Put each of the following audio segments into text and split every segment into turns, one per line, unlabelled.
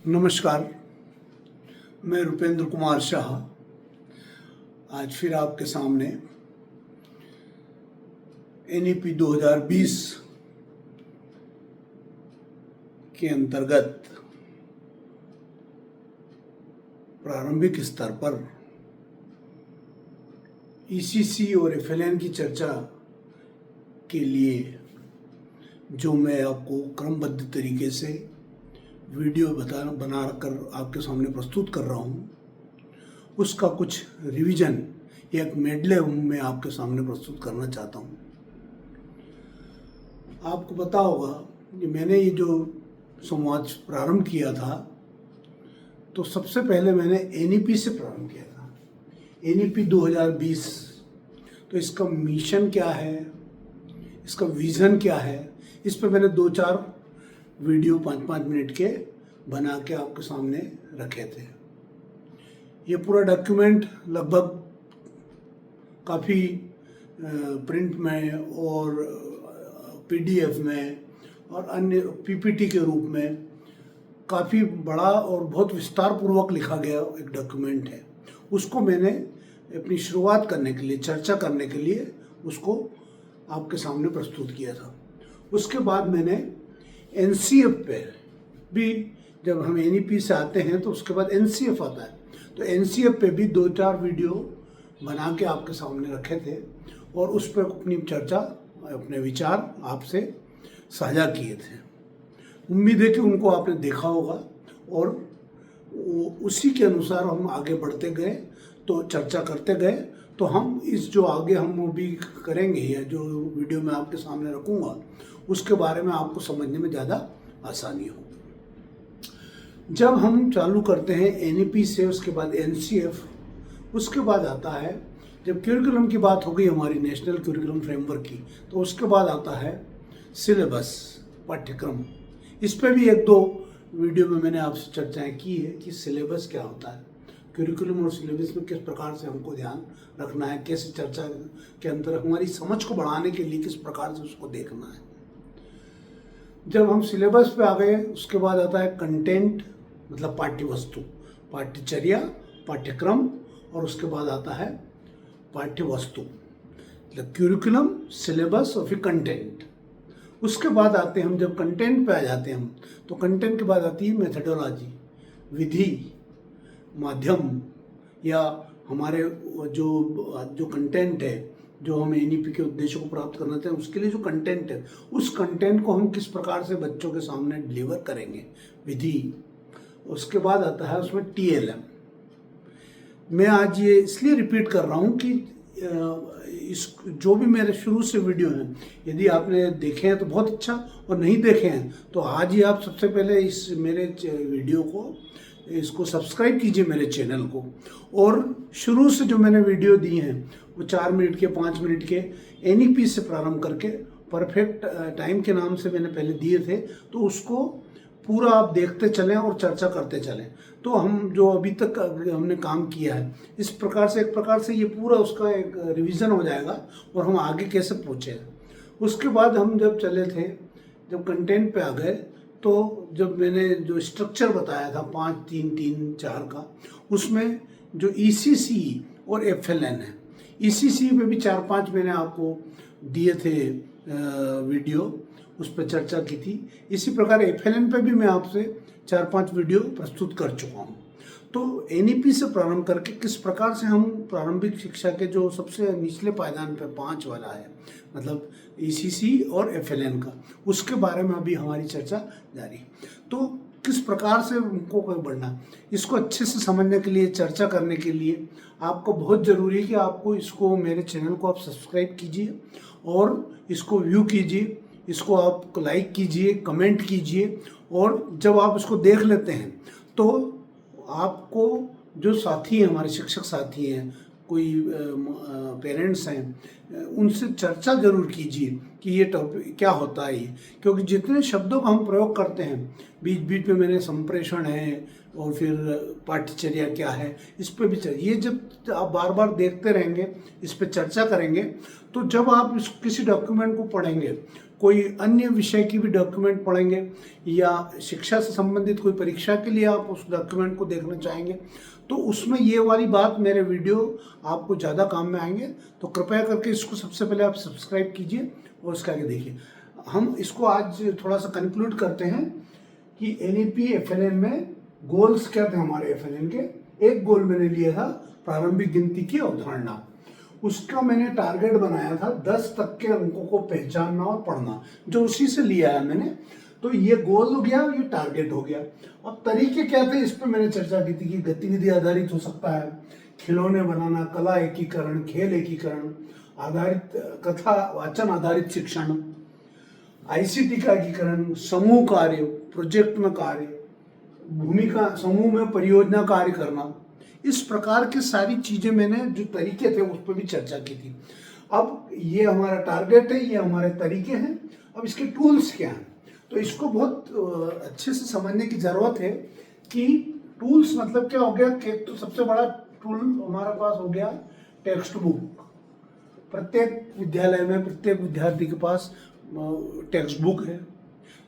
नमस्कार, मैं रुपेंद्र कुमार शाह आज फिर आपके सामने NEP 2020 के अंतर्गत प्रारंभिक स्तर पर ECC और FLN की चर्चा के लिए जो मैं आपको क्रमबद्ध तरीके से वीडियो बनाकर आपके सामने प्रस्तुत कर रहा हूँ, उसका कुछ रिवीजन या एक मेडले मैं आपके सामने प्रस्तुत करना चाहता हूँ। आपको पता होगा कि मैंने ये जो संवाद प्रारंभ किया था तो सबसे पहले मैंने NEP से प्रारंभ किया था। NEP 2020, तो इसका मिशन क्या है, इसका विज़न क्या है, इस पर मैंने 2-4 वीडियो 5-5 मिनट के बना के आपके सामने रखे थे। ये पूरा डॉक्यूमेंट लगभग काफ़ी प्रिंट में और PDF में और अन्य PPT के रूप में काफ़ी बड़ा और बहुत विस्तारपूर्वक लिखा गया एक डॉक्यूमेंट है। उसको मैंने अपनी शुरुआत करने के लिए, चर्चा करने के लिए उसको आपके सामने प्रस्तुत किया था। उसके बाद मैंने NCF पे भी, जब हम NEP से आते हैं तो उसके बाद NCF आता है, तो NCF पे भी 2-4 वीडियो बना के आपके सामने रखे थे और उस पर अपनी चर्चा, अपने विचार आपसे साझा किए थे। उम्मीद है कि उनको आपने देखा होगा और उसी के अनुसार हम आगे बढ़ते गए, तो चर्चा करते गए, तो हम इस जो आगे हम वो भी करेंगे या जो वीडियो मैं आपके सामने रखूँगा उसके बारे में आपको समझने में ज़्यादा आसानी हो। जब हम चालू करते हैं NEP से, उसके बाद NCF, उसके बाद आता है, जब करिकुलम की बात हो गई हमारी नेशनल करिकुलम फ्रेमवर्क की, तो उसके बाद आता है सिलेबस, पाठ्यक्रम। इस पर भी 1-2 वीडियो में मैंने आपसे चर्चाएं की है कि सिलेबस क्या होता है, करिकुलम और सिलेबस में किस प्रकार से हमको ध्यान रखना है, कैसे चर्चा के अंदर हमारी समझ को बढ़ाने के लिए किस प्रकार से उसको देखना है। जब हम सिलेबस पे आ गए, उसके बाद आता है कंटेंट, मतलब पाठ्य वस्तु, पाठ्यचर्या, पाठ्यक्रम, और उसके बाद आता है पाठ्य वस्तु, मतलब करिकुलम, सिलेबस और फिर कंटेंट। उसके बाद आते हैं हम, जब कंटेंट पे आ जाते हैं हम, तो कंटेंट के बाद आती है मेथडोलॉजी, विधि, माध्यम, या हमारे जो कंटेंट है, जो हम NEP के उद्देश्य को प्राप्त करना चाहते हैं, उसके लिए जो कंटेंट है, उस कंटेंट को हम किस प्रकार से बच्चों के सामने डिलीवर करेंगे, विधि। उसके बाद आता है उसमें TLM। मैं आज ये इसलिए रिपीट कर रहा हूँ कि इस जो भी मेरे शुरू से वीडियो हैं, यदि आपने देखे हैं तो बहुत अच्छा, और नहीं देखे हैं तो आज ही आप सबसे पहले इस मेरे वीडियो को, इसको सब्सक्राइब कीजिए मेरे चैनल को। और शुरू से जो मैंने वीडियो दी हैं वो 4 मिनट के, 5 मिनट के NEP से प्रारंभ करके परफेक्ट टाइम के नाम से मैंने पहले दिए थे, तो उसको पूरा आप देखते चलें और चर्चा करते चलें, तो हम जो अभी तक हमने काम किया है, इस प्रकार से, एक प्रकार से ये पूरा उसका एक रिवीजन हो जाएगा और हम आगे कैसे पहुँचे। उसके बाद हम जब चले थे, जब कंटेंट पे आ गए, तो जब मैंने जो स्ट्रक्चर बताया था 5-3-3-4 का, उसमें जो ECC और FLN है, ECC पे भी 4-5 मैंने आपको दिए थे वीडियो, उस पर चर्चा की थी। इसी प्रकार FLN पे भी मैं आपसे 4-5 वीडियो प्रस्तुत कर चुका हूँ। तो NEP से प्रारंभ करके किस प्रकार से हम प्रारंभिक शिक्षा के जो सबसे निचले पायदान पे 5 वाला है, मतलब ECC और FLN का, उसके बारे में अभी हमारी चर्चा जारी। तो किस प्रकार से उनको बढ़ना, इसको अच्छे से समझने के लिए, चर्चा करने के लिए आपको बहुत ज़रूरी है कि आपको इसको, मेरे चैनल को आप सब्सक्राइब कीजिए और इसको व्यू कीजिए, इसको आप लाइक कीजिए, कमेंट कीजिए, और जब आप इसको देख लेते हैं तो आपको जो साथी हैं, हमारे शिक्षक साथी हैं, कोई पेरेंट्स हैं, उनसे चर्चा जरूर कीजिए कि ये टॉपिक क्या होता है ये, क्योंकि जितने शब्दों का हम प्रयोग करते हैं, बीच बीच में मैंने संप्रेषण है और फिर पाठ्यचर्या क्या है, इस पर भी ये जब आप बार बार देखते रहेंगे, इस पर चर्चा करेंगे, तो जब आप किसी डॉक्यूमेंट को पढ़ेंगे कोई अन्य विषय की भी डॉक्यूमेंट पढ़ेंगे या शिक्षा से संबंधित कोई परीक्षा के लिए आप उस डॉक्यूमेंट को देखना चाहेंगे तो उसमें ये वाली बात मेरे वीडियो आपको ज़्यादा काम में आएंगे। तो कृपया करके इसको सबसे पहले आप सब्सक्राइब कीजिए और उसके आगे देखिए। हम इसको आज थोड़ा सा कंक्लूड करते हैं कि NEP FLN में गोल्स क्या थे हमारे FLN के। एक गोल मैंने लिया था प्रारंभिक गिनती की अवधारणा, उसका मैंने टारगेट बनाया था 10 तक के अंकों को पहचानना और पढ़ना, जो उसी से लिया है मैंने। तो ये गोल हो गया, ये टारगेट हो गया। और तरीके क्या थे इस पर मैंने चर्चा की थी कि गतिविधि आधारित हो सकता है, खिलौने बनाना, कला एकीकरण, खेल एकीकरण आधारित, कथा वाचन आधारित शिक्षण, ICT का एकीकरण, समूह कार्य, प्रोजेक्ट में कार्य, भूमिका समूह में परियोजना कार्य करना, इस प्रकार की सारी चीजें मैंने जो तरीके थे उस पर भी चर्चा की थी। अब ये हमारा टारगेट है, ये हमारे तरीके हैं। अब इसके टूल्स क्या हैं, तो इसको बहुत अच्छे से समझने की जरूरत है कि टूल्स मतलब क्या हो गया। कि तो सबसे बड़ा टूल हमारे पास हो गया टेक्स्ट बुक। प्रत्येक विद्यालय में प्रत्येक विद्यार्थी के पास टेक्स्ट बुक है,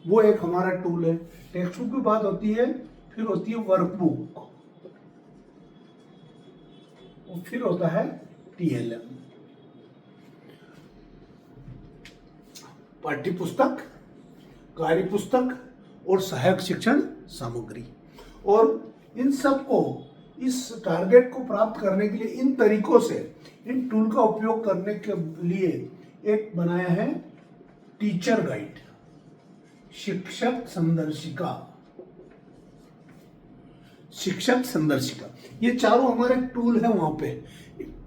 वो एक हमारा टूल है। टेक्स्ट बुक की बात होती है, फिर होती है वर्कबुक, और फिर होता है TLM, पाठ्य पुस्तक, कार्य पुस्तक और सहायक शिक्षण सामग्री। और इन सब को, इस टारगेट को प्राप्त करने के लिए इन तरीकों से, इन टूल का उपयोग करने के लिए एक बनाया है टीचर गाइड, शिक्षक संदर्शिका, शिक्षक संदर्शिका। ये चारों हमारे टूल हैं वहाँ पे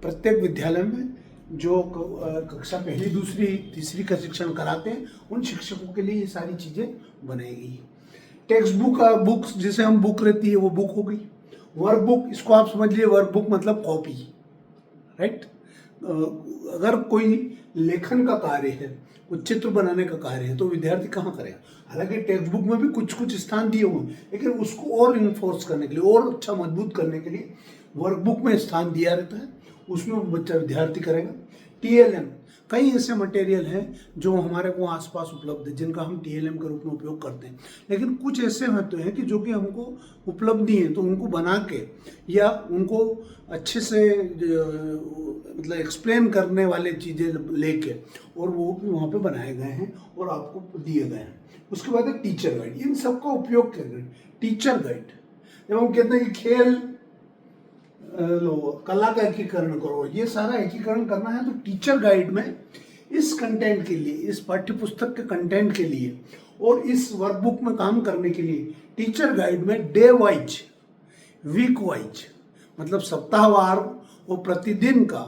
प्रत्येक विद्यालय में जो कक्षा पहली, दूसरी, तीसरी का शिक्षण कराते हैं, उन शिक्षकों के लिए ये सारी चीजें बनाई गई। टेक्स्ट बुक, बुक्स जिसे हम बुक रहती है वो बुक हो गई। वर्क बुक, इसको आप समझ लिए, वर्क बुक मतलब कॉपी, राइट। अगर कोई लेखन का कार्य है, कुछ चित्र बनाने का कार्य है, तो विद्यार्थी कहाँ करेगा। हालांकि टेक्स्ट बुक में भी कुछ कुछ स्थान दिए हुए हैं, लेकिन उसको और इन्फोर्स करने के लिए, और अच्छा मजबूत करने के लिए वर्कबुक में स्थान दिया रहता है, उसमें बच्चा विद्यार्थी करेगा। TLM, कई ऐसे मटेरियल हैं जो हमारे को आसपास उपलब्ध है, जिनका हम TLM के रूप में उपयोग करते हैं। लेकिन कुछ ऐसे होते हैं कि जो कि हमको उपलब्ध नहीं है, तो उनको बना के या उनको अच्छे से मतलब एक्सप्लेन करने वाले चीज़ें लेके, और वो भी वहाँ पे बनाए गए हैं और आपको दिए गए हैं। उसके बाद है टीचर गाइड, इन सबका उपयोग करें। टीचर गाइड, जब हम कहते हैं कि खेल लो, कला का एकीकरण करो, ये सारा एकीकरण करना है, तो टीचर गाइड में इस कंटेंट के लिए, इस पाठ्य पुस्तक के कंटेंट के लिए और इस वर्कबुक में काम करने के लिए टीचर गाइड में डे वाइज, वीक वाइज, मतलब सप्ताहवार और प्रतिदिन का,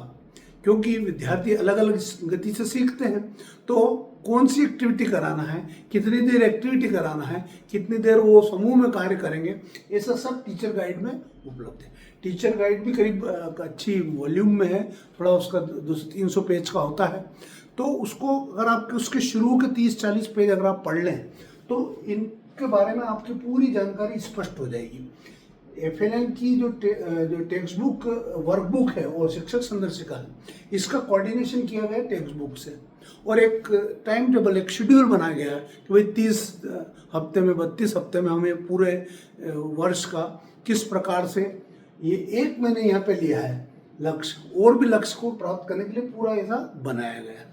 क्योंकि विद्यार्थी अलग अलग गति से सीखते हैं, तो कौन सी एक्टिविटी कराना है, कितनी देर एक्टिविटी कराना है, कितनी देर वो समूह में कार्य करेंगे, ऐसा सब टीचर गाइड में उपलब्ध है। टीचर गाइड भी करीब अच्छी वॉल्यूम में है, थोड़ा उसका 200-300 पेज का होता है। तो उसको अगर आप उसके शुरू के 30-40 पेज अगर आप पढ़ लें तो इनके बारे में आपकी पूरी जानकारी स्पष्ट हो जाएगी। FLN की जो टेक्स्ट बुक, वर्कबुक है और शिक्षक संदर्शिका है, इसका कोऑर्डिनेशन किया गया टेक्स्ट बुक से, और एक टाइम टेबल, एक शेड्यूल बनाया गया है कि भाई 30 हफ्ते में, 32 हफ्ते में हमें पूरे वर्ष का किस प्रकार से, ये एक मैंने यहाँ पे लिया है लक्ष्य, और भी लक्ष्य को प्राप्त करने के लिए पूरा ऐसा बनाया गया है।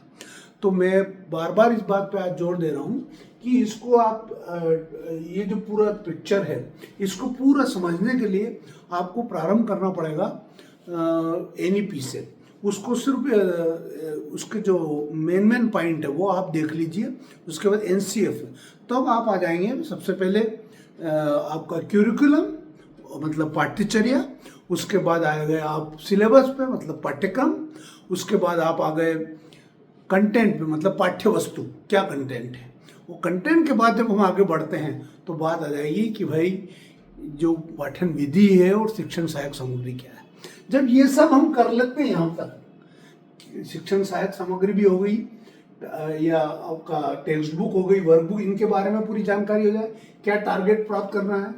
तो मैं बार बार इस बात पे आज जोर दे रहा हूँ कि इसको आप, ये जो पूरा पिक्चर है, इसको पूरा समझने के लिए आपको प्रारंभ करना पड़ेगा NEP से। उसको सिर्फ उसके जो मेन पॉइंट है वो आप देख लीजिए, उसके बाद NCF, तब आप आ जाएंगे। सबसे पहले आपका क्यूरिकुलम मतलब पाठ्यचर्या, उसके बाद आ गए आप सिलेबस पे मतलब पाठ्यक्रम, उसके बाद आप आ गए कंटेंट पे मतलब पाठ्य वस्तु क्या कंटेंट है। वो कंटेंट के बाद जब हम आगे बढ़ते हैं तो बात आ जाएगी कि भाई जो पाठन विधि है और शिक्षण सहायक सामग्री क्या है। जब ये सब हम कर लेते हैं, यहाँ तक शिक्षण सहायक सामग्री भी हो गई या आपका टेक्स्ट बुक हो गई, वर्कबुक, इनके बारे में पूरी जानकारी हो जाए, क्या टारगेट प्राप्त करना है,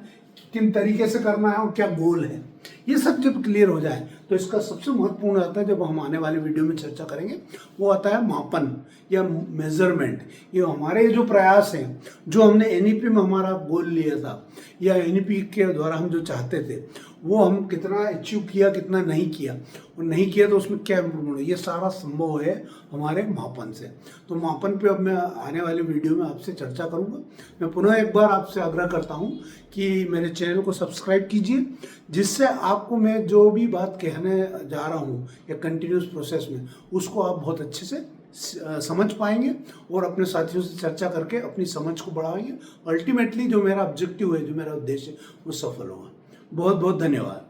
किन तरीके से करना है और क्या गोल है, ये सब जब क्लियर हो जाए तो इसका सबसे महत्वपूर्ण आता है, जब हम आने वाले वीडियो में चर्चा करेंगे, वो आता है मापन या मेजरमेंट। ये हमारे जो प्रयास हैं, जो हमने एनईपी में हमारा गोल लिया था या एनईपी के द्वारा हम जो चाहते थे, वो हम कितना अचीव किया, कितना नहीं किया, और नहीं किया तो उसमें क्या इम्प्रूवमेंट हो, ये सारा संभव है हमारे मापन से। तो मापन पे अब मैं आने वाले वीडियो में आपसे चर्चा करूँगा। मैं पुनः एक बार आपसे आग्रह करता हूँ कि मेरे चैनल को सब्सक्राइब कीजिए, जिससे आपको मैं जो भी बात कहने जा रहा हूँ या कंटिन्यूस प्रोसेस में, उसको आप बहुत अच्छे से समझ पाएंगे और अपने साथियों से चर्चा करके अपनी समझ को बढ़ाएंगे। अल्टीमेटली जो मेरा ऑब्जेक्टिव है, जो मेरा उद्देश्य है, वो सफल होगा। बहुत बहुत धन्यवाद।